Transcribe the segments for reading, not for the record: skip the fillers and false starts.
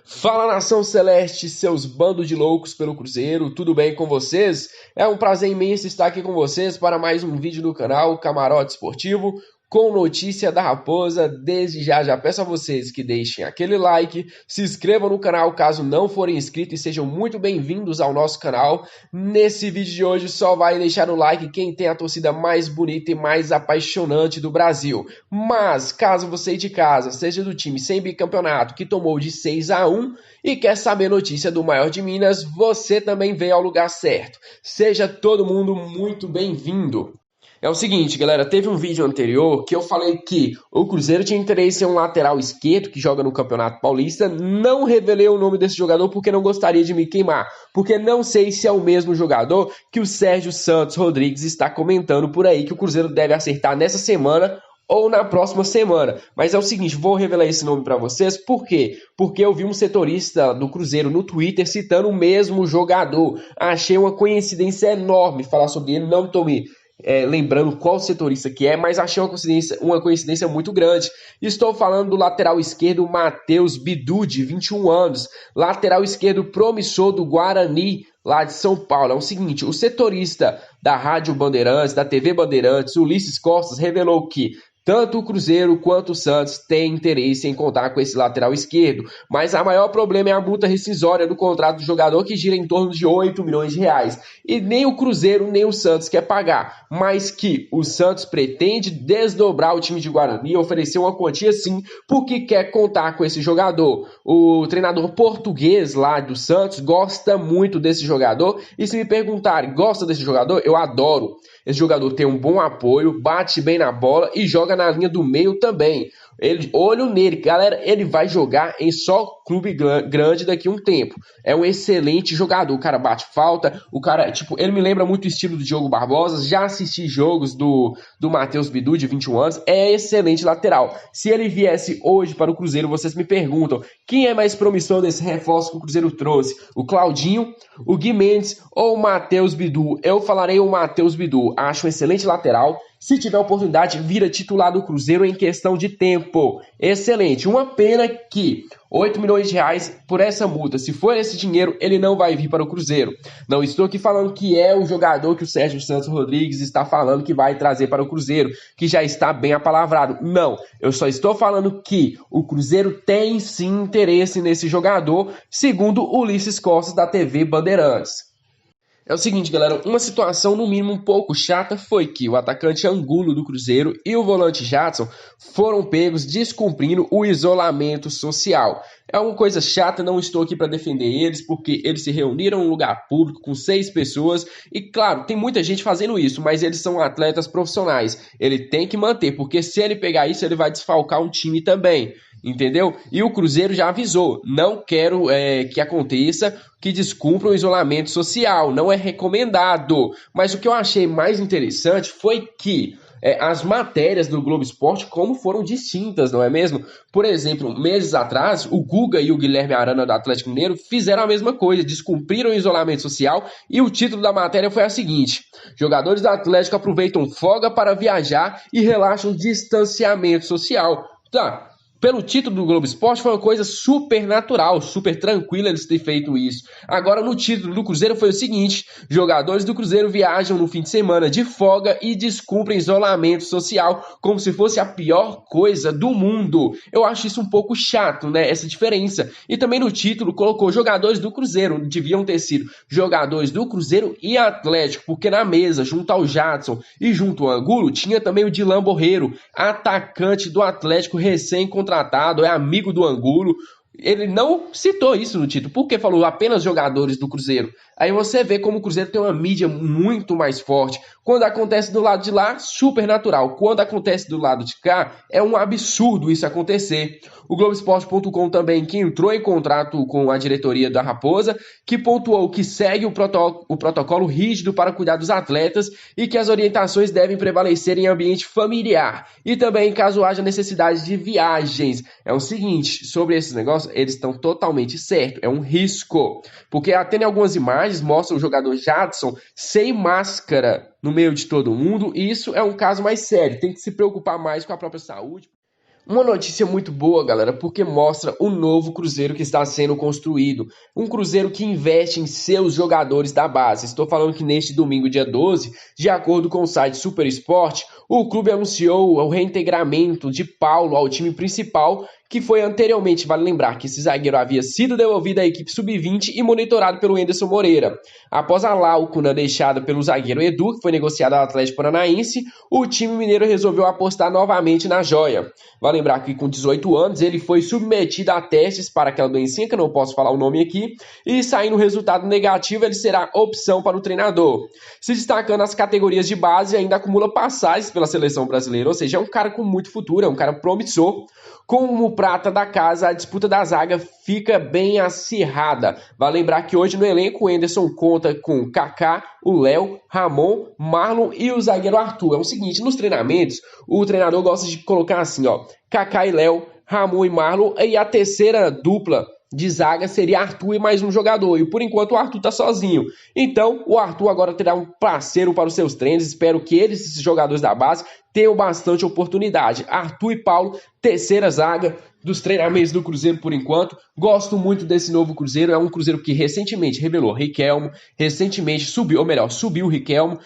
Fala, nação celeste, seus bandos de loucos pelo Cruzeiro, tudo bem com vocês? É um prazer imenso estar aqui com vocês para mais um vídeo do canal Camarote Esportivo com notícia da Raposa. Desde já peço a vocês que deixem aquele like, se inscrevam no canal caso não forem inscritos e sejam muito bem-vindos ao nosso canal. Nesse vídeo de hoje só vai deixar o like quem tem a torcida mais bonita e mais apaixonante do Brasil. Mas caso você de casa seja do time sem bicampeonato que tomou de 6-1 e quer saber notícia do maior de Minas, você também veio ao lugar certo. Seja todo mundo muito bem-vindo. É o seguinte, galera, teve um vídeo anterior que eu falei que o Cruzeiro tinha interesse em um lateral esquerdo que joga no Campeonato Paulista. Não revelei o nome desse jogador porque não gostaria de me queimar, porque não sei se é o mesmo jogador que o Sérgio Santos Rodrigues está comentando por aí que o Cruzeiro deve acertar nessa semana ou na próxima semana. Mas é o seguinte, vou revelar esse nome para vocês. Por quê? Porque eu vi um setorista do Cruzeiro no Twitter citando o mesmo jogador. Achei uma coincidência enorme falar sobre ele, não tomei lembrando qual setorista que é, mas achei uma coincidência muito grande. Estou falando do lateral esquerdo Matheus Bidu, de 21 anos, lateral esquerdo promissor do Guarani, lá de São Paulo. É o seguinte, o setorista da Rádio Bandeirantes, da TV Bandeirantes, Ulisses Costas, revelou que tanto o Cruzeiro quanto o Santos têm interesse em contar com esse lateral esquerdo, mas o maior problema é a multa rescisória do contrato do jogador, que gira em torno de 8 milhões de reais. E nem o Cruzeiro nem o Santos quer pagar, mas que o Santos pretende desdobrar o time de Guarani e oferecer uma quantia sim, porque quer contar com esse jogador. O treinador português lá do Santos gosta muito desse jogador, e se me perguntarem, gosta desse jogador? Eu adoro. Esse jogador tem um bom apoio, bate bem na bola e joga na linha do meio também. Olho nele, galera, ele vai jogar em só clube grande daqui a um tempo. É um excelente jogador, o cara bate falta, o cara, ele me lembra muito o estilo do Diogo Barbosa. Já assisti jogos do Matheus Bidu, de 21 anos, é excelente lateral. Se ele viesse hoje para o Cruzeiro, vocês me perguntam, quem é mais promissor desse reforço que o Cruzeiro trouxe? O Claudinho, o Gui Mendes ou o Matheus Bidu? Eu falarei o Matheus Bidu, acho um excelente lateral. Se tiver oportunidade, vira titular do Cruzeiro em questão de tempo. Excelente. Uma pena que 8 milhões de reais por essa multa. Se for esse dinheiro, ele não vai vir para o Cruzeiro. Não estou aqui falando que é o jogador que o Sérgio Santos Rodrigues está falando que vai trazer para o Cruzeiro, que já está bem apalavrado. Não, eu só estou falando que o Cruzeiro tem sim interesse nesse jogador, segundo Ulisses Costas, da TV Bandeirantes. É o seguinte, galera, uma situação no mínimo um pouco chata foi que o atacante Angulo do Cruzeiro e o volante Jadson foram pegos descumprindo o isolamento social. É uma coisa chata, não estou aqui para defender eles, porque eles se reuniram em um lugar público com 6 pessoas e, claro, tem muita gente fazendo isso, mas eles são atletas profissionais. Ele tem que manter, porque se ele pegar isso, ele vai desfalcar um time também. Entendeu? E o Cruzeiro já avisou, não quero que aconteça, que descumpra o isolamento social, não é recomendado. Mas o que eu achei mais interessante foi que as matérias do Globo Esporte como foram distintas, não é mesmo? Por exemplo, meses atrás, o Guga e o Guilherme Arana do Atlético Mineiro fizeram a mesma coisa, descumpriram o isolamento social, e o título da matéria foi a seguinte: jogadores do Atlético aproveitam folga para viajar e relaxam distanciamento social. Tá. Pelo título do Globo Esporte, foi uma coisa super natural, super tranquila eles terem feito isso. Agora, no título do Cruzeiro foi o seguinte: jogadores do Cruzeiro viajam no fim de semana de folga e descumprem isolamento social, como se fosse a pior coisa do mundo. Eu acho isso um pouco chato, né? Essa diferença. E também no título colocou jogadores do Cruzeiro, deviam ter sido jogadores do Cruzeiro e Atlético, porque na mesa, junto ao Jadson e junto ao Angulo, tinha também o Dilan Borreiro, atacante do Atlético recém-contratado, é amigo do Angulo. Ele não citou isso no título, porque falou apenas jogadores do Cruzeiro. Aí você vê como o Cruzeiro tem uma mídia muito mais forte. Quando acontece do lado de lá, super natural. Quando acontece do lado de cá, é um absurdo isso acontecer. O Globoesporte.com também, que entrou em contrato com a diretoria da Raposa, que pontuou que segue o protocolo rígido para cuidar dos atletas e que as orientações devem prevalecer em ambiente familiar. E também caso haja necessidade de viagens. É o seguinte, sobre esses negócios, eles estão totalmente certos. É um risco. Porque até em algumas imagens mostram o jogador Jadson sem máscara no meio de todo mundo, e isso é um caso mais sério. Tem que se preocupar mais com a própria saúde. Uma notícia muito boa, galera, porque mostra o novo Cruzeiro que está sendo construído. Um Cruzeiro que investe em seus jogadores da base. Estou falando que neste domingo, dia 12, de acordo com o site Super Sport, o clube anunciou o reintegramento de Paulo ao time principal, que foi anteriormente, vale lembrar que esse zagueiro havia sido devolvido à equipe sub-20 e monitorado pelo Enderson Moreira. Após a lacuna deixada pelo zagueiro Edu, que foi negociado ao Atlético Paranaense, o time mineiro resolveu apostar novamente na joia. Vale lembrar que com 18 anos ele foi submetido a testes para aquela doencinha, que eu não posso falar o nome aqui, e saindo resultado negativo, ele será opção para o treinador. Se destacando nas categorias de base, ainda acumula passagens pela seleção brasileira, ou seja, é um cara com muito futuro, é um cara promissor. Como prata da casa, a disputa da zaga fica bem acirrada. Vale lembrar que hoje no elenco o Enderson conta com Kaká, o Léo, Ramon, Marlon e o zagueiro Arthur. É o seguinte, nos treinamentos, o treinador gosta de colocar assim, ó, Kaká e Léo, Ramon e Marlon, e a terceira dupla de zaga seria Arthur e mais um jogador, e por enquanto o Arthur tá sozinho. Então o Arthur agora terá um parceiro para os seus treinos. Espero que esses jogadores da base tenham bastante oportunidade. Arthur e Paulo, terceira zaga dos treinamentos do Cruzeiro por enquanto. Gosto muito desse novo Cruzeiro, é um Cruzeiro que recentemente revelou Riquelme, recentemente subiu o Riquelme,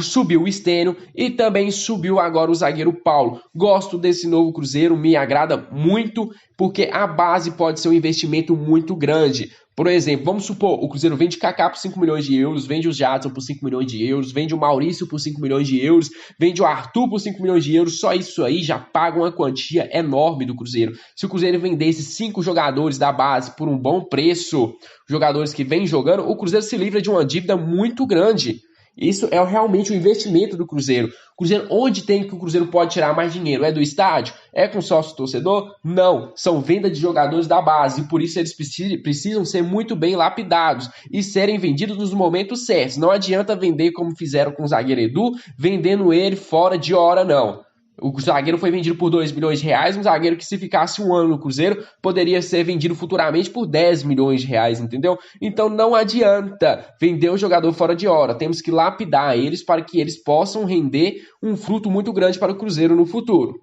subiu o Stênio e também subiu agora o zagueiro Paulo. Gosto desse novo Cruzeiro, me agrada muito, porque a base pode ser um investimento muito grande. Por exemplo, vamos supor, o Cruzeiro vende Kaká por 5 milhões de euros, vende o Jadson por 5 milhões de euros, vende o Maurício por 5 milhões de euros, vende o Arthur por 5 milhões de euros, só isso aí já paga uma quantia enorme do Cruzeiro. Se o Cruzeiro vendesse 5 jogadores da base por um bom preço, jogadores que vêm jogando, o Cruzeiro se livra de uma dívida muito grande. Isso é realmente o investimento do Cruzeiro. Cruzeiro, onde tem que o Cruzeiro pode tirar mais dinheiro? É do estádio? É com sócio torcedor? Não, são venda de jogadores da base, e por isso eles precisam ser muito bem lapidados e serem vendidos nos momentos certos. Não adianta vender como fizeram com o zagueiro Edu, vendendo ele fora de hora, não. O zagueiro foi vendido por 2 milhões de reais, um zagueiro que se ficasse um ano no Cruzeiro poderia ser vendido futuramente por 10 milhões de reais, entendeu? Então não adianta vender o jogador fora de hora, temos que lapidar eles para que eles possam render um fruto muito grande para o Cruzeiro no futuro.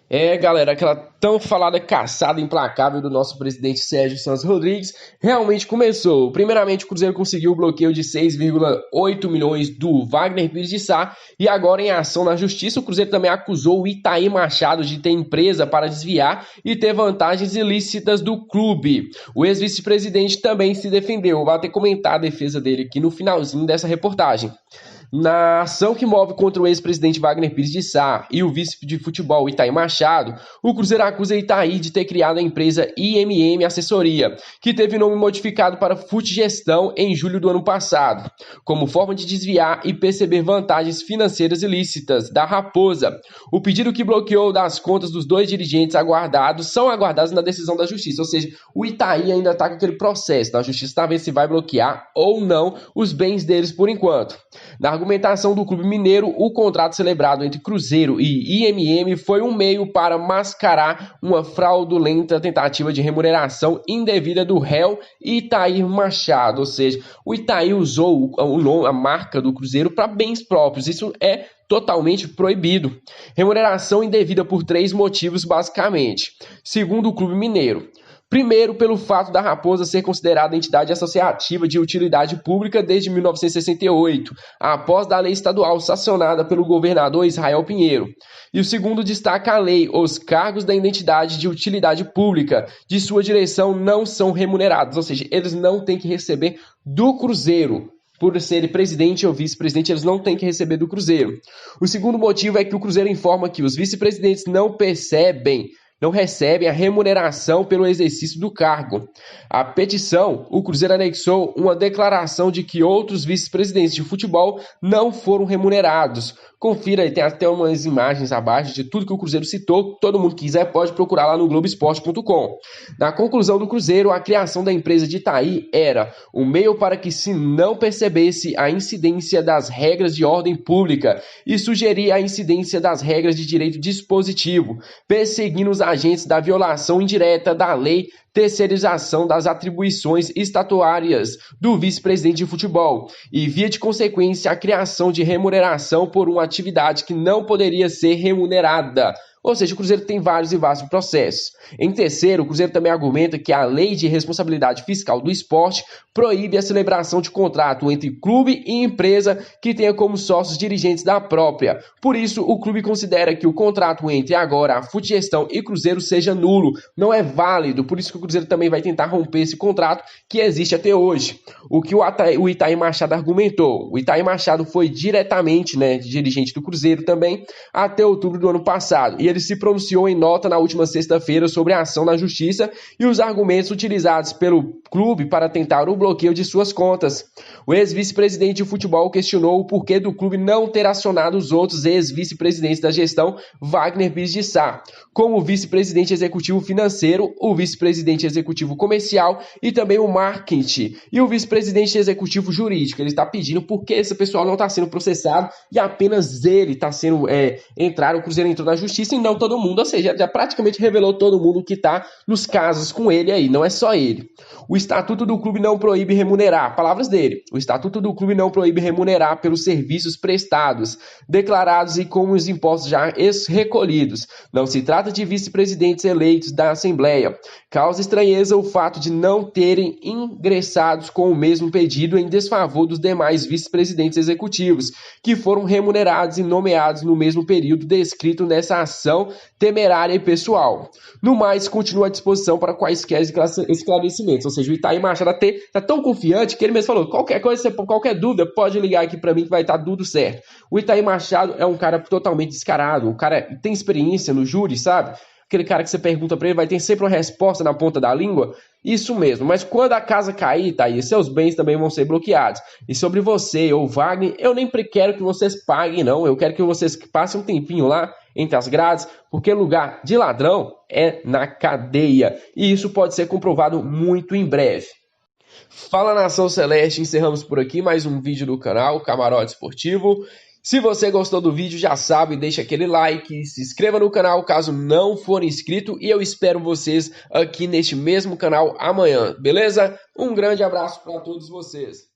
É, galera, aquela tão falada caçada implacável do nosso presidente Sérgio Santos Rodrigues realmente começou. Primeiramente, o Cruzeiro conseguiu o bloqueio de 6,8 milhões do Wagner Pires de Sá e agora em ação na justiça, o Cruzeiro também acusou o Itaí Machado de ter empresa para desviar e ter vantagens ilícitas do clube. O ex-vice-presidente também se defendeu. Vou até comentar a defesa dele aqui no finalzinho dessa reportagem. Na ação que move contra o ex-presidente Wagner Pires de Sá e o vice de futebol Itaí Machado, o Cruzeiro acusa Itaí de ter criado a empresa IMM Assessoria, que teve nome modificado para Futgestão em julho do ano passado, como forma de desviar e perceber vantagens financeiras ilícitas da Raposa. O pedido que bloqueou das contas dos dois dirigentes são aguardados na decisão da justiça, ou seja, o Itaí ainda está com aquele processo, a justiça está vendo se vai bloquear ou não os bens deles por enquanto. Na argumentação do clube mineiro, o contrato celebrado entre Cruzeiro e IMM foi um meio para mascarar uma fraudulenta tentativa de remuneração indevida do réu Itaí Machado, ou seja, o Itaí usou a marca do Cruzeiro para bens próprios, isso é totalmente proibido. Remuneração indevida por 3 motivos basicamente, segundo o clube mineiro. Primeiro, pelo fato da Raposa ser considerada entidade associativa de utilidade pública desde 1968, após da lei estadual sancionada pelo governador Israel Pinheiro. E o segundo destaca a lei: os cargos da entidade de utilidade pública de sua direção não são remunerados, ou seja, eles não têm que receber do Cruzeiro. Por serem presidente ou vice-presidente, eles não têm que receber do Cruzeiro. O segundo motivo é que o Cruzeiro informa que os vice-presidentes não recebem a remuneração pelo exercício do cargo. A petição, o Cruzeiro anexou uma declaração de que outros vice-presidentes de futebol não foram remunerados. Confira aí, tem até umas imagens abaixo de tudo que o Cruzeiro citou. Todo mundo que quiser pode procurar lá no Globoesporte.com. Na conclusão do Cruzeiro, a criação da empresa de Itaí era um meio para que se não percebesse a incidência das regras de ordem pública e sugerir a incidência das regras de direito dispositivo, perseguindo os agentes da violação indireta da lei, terceirização das atribuições estatutárias do vice-presidente de futebol e, via de consequência, a criação de remuneração por uma atividade que não poderia ser remunerada. Ou seja, o Cruzeiro tem vários e vastos processos. Em terceiro, o Cruzeiro também argumenta que a Lei de Responsabilidade Fiscal do Esporte proíbe a celebração de contrato entre clube e empresa que tenha como sócios dirigentes da própria. Por isso, o clube considera que o contrato entre agora a Futgestão e Cruzeiro seja nulo, não é válido, por isso que o Cruzeiro também vai tentar romper esse contrato que existe até hoje. O que o Itair Machado argumentou. O Itair Machado foi diretamente, dirigente do Cruzeiro também, até outubro do ano passado, e ele se pronunciou em nota na última sexta-feira sobre a ação na justiça e os argumentos utilizados pelo clube para tentar o bloqueio de suas contas. O ex-vice-presidente de futebol questionou o porquê do clube não ter acionado os outros ex-vice-presidentes da gestão, Wagner Pires de Sá, como o vice-presidente executivo financeiro, o vice-presidente executivo comercial e também o marketing e o vice-presidente executivo jurídico. Ele está pedindo por que esse pessoal não está sendo processado e apenas ele está sendo o Cruzeiro entrou na justiça e não todo mundo, ou seja, já praticamente revelou todo mundo que está nos casos com ele aí, não é só ele. O Estatuto do Clube não proíbe remunerar, palavras dele, o Estatuto do Clube não proíbe remunerar pelos serviços prestados, declarados e com os impostos já recolhidos. Não se trata de vice-presidentes eleitos da Assembleia. Causa estranheza o fato de não terem ingressados com o mesmo pedido em desfavor dos demais vice-presidentes executivos, que foram remunerados e nomeados no mesmo período descrito nessa ação temerária e pessoal. No mais, continua à disposição para quaisquer esclarecimentos. Ou seja, o Itair Machado está tão confiante que ele mesmo falou, qualquer coisa, qualquer dúvida, pode ligar aqui para mim que vai estar tudo certo. O Itair Machado é um cara totalmente descarado, o cara tem experiência no júri, sabe? Aquele cara que você pergunta para ele vai ter sempre uma resposta na ponta da língua. Isso mesmo, mas quando a casa cair, Thaís, seus bens também vão ser bloqueados. E sobre você ou Wagner, eu nem quero que vocês paguem, não. Eu quero que vocês passem um tempinho lá entre as grades, porque lugar de ladrão é na cadeia. E isso pode ser comprovado muito em breve. Fala, Nação Celeste, encerramos por aqui mais um vídeo do canal Camarote Esportivo. Se você gostou do vídeo, já sabe, deixa aquele like, se inscreva no canal caso não for inscrito e eu espero vocês aqui neste mesmo canal amanhã, beleza? Um grande abraço para todos vocês.